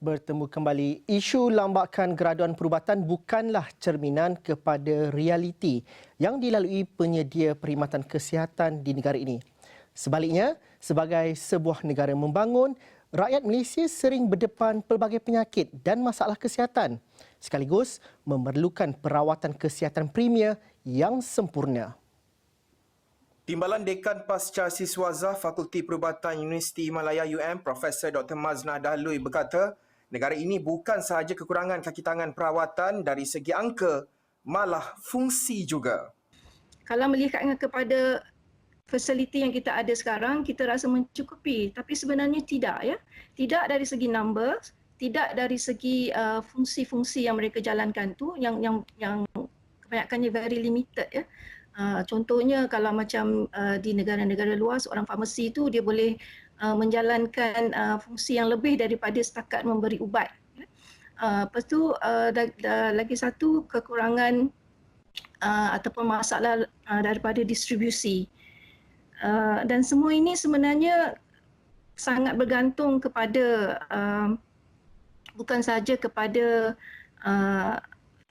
bertemu kembali. Isu lambakan graduan perubatan bukanlah cerminan kepada realiti yang dilalui penyedia perkhidmatan kesihatan di negara ini. Sebaliknya, sebagai sebuah negara membangun, rakyat Malaysia sering berdepan pelbagai penyakit dan masalah kesihatan, sekaligus memerlukan perawatan kesihatan premier yang sempurna. Timbalan Dekan Pasca Siswaza Fakulti Perubatan Universiti Himalaya UM, Profesor Dr. Mazna Dahlui berkata, negara ini bukan sahaja kekurangan kaki tangan perawatan dari segi angka, malah fungsi juga. Kalau melihatnya kepada fasiliti yang kita ada sekarang, kita rasa mencukupi. Tapi sebenarnya tidak, ya. Tidak dari segi number, tidak dari segi fungsi-fungsi yang mereka jalankan tu, yang kebanyakannya very limited, ya. Contohnya kalau macam di negara-negara luar, seorang farmasi itu dia boleh menjalankan fungsi yang lebih daripada setakat memberi ubat. Lepas tu lagi satu kekurangan ataupun masalah daripada distribusi. Dan semua ini sebenarnya sangat bergantung kepada bukan sahaja kepada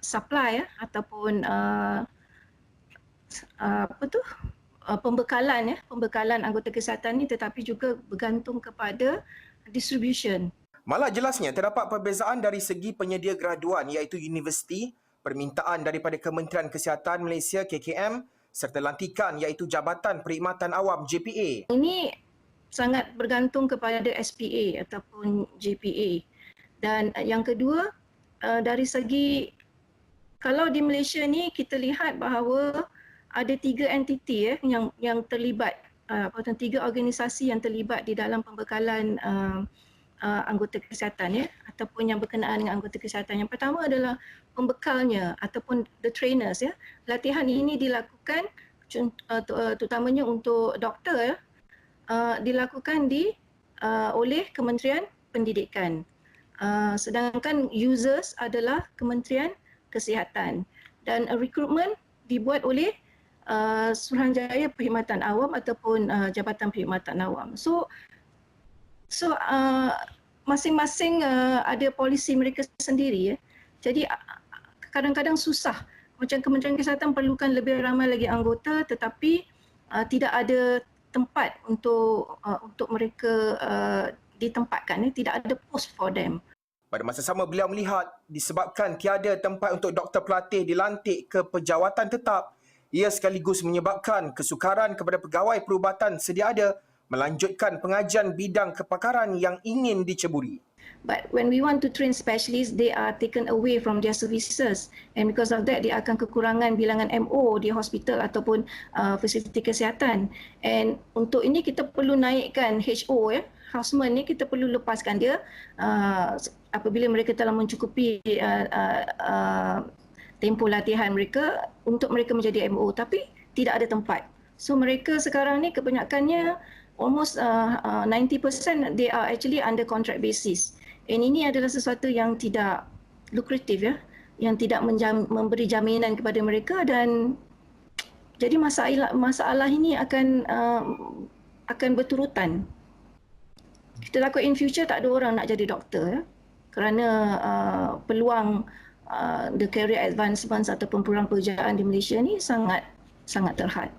supply, ataupun pembekalan anggota kesihatan ini, tetapi juga bergantung kepada distribution. Malah jelasnya terdapat perbezaan dari segi penyedia graduan iaitu universiti, permintaan daripada Kementerian Kesihatan Malaysia KKM serta lantikan iaitu Jabatan Perkhidmatan Awam JPA. Ini sangat bergantung kepada SPA ataupun JPA. Dan yang kedua, dari segi kalau di Malaysia ni kita lihat bahawa ada 3 entiti yang terlibat, atau 3 organisasi yang terlibat di dalam pembekalan anggota kesihatan, ya, ataupun yang berkenaan dengan anggota kesihatan. Yang pertama adalah pembekalnya ataupun the trainers, ya. Latihan ini dilakukan terutamanya untuk doktor, ya, dilakukan oleh Kementerian Pendidikan. Sedangkan users adalah Kementerian Kesihatan, dan rekrutmen dibuat oleh Suruhanjaya Perkhidmatan Awam ataupun Jabatan Perkhidmatan Awam. So masing-masing ada polisi mereka sendiri, ya. Jadi kadang-kadang susah. Macam Kementerian Kesihatan perlukan lebih ramai lagi anggota, tetapi tidak ada tempat untuk mereka ditempatkan, ya. Tidak ada post for them. Pada masa sama, beliau melihat disebabkan tiada tempat untuk doktor pelatih dilantik ke pejawatan tetap, ia sekaligus menyebabkan kesukaran kepada pegawai perubatan sedia ada melanjutkan pengajian bidang kepakaran yang ingin diceburi. But when we want to train specialists, they are taken away from their services, and because of that, dia akan kekurangan bilangan MO di hospital ataupun fasiliti kesihatan. And untuk ini kita perlu naikkan HO, ya, houseman ni kita perlu lepaskan dia apabila mereka telah mencukupi tempoh latihan mereka untuk mereka menjadi MO, tapi tidak ada tempat. So mereka sekarang ni kebanyakannya almost 90% they are actually under contract basis. And ini adalah sesuatu yang tidak lukratif, ya, yang tidak memberi jaminan kepada mereka, dan jadi masalah ini akan berturutan. Kita takut in future tak ada orang nak jadi doktor, ya, kerana peluang the career advancement ataupun program pekerjaan di Malaysia ni sangat terhad.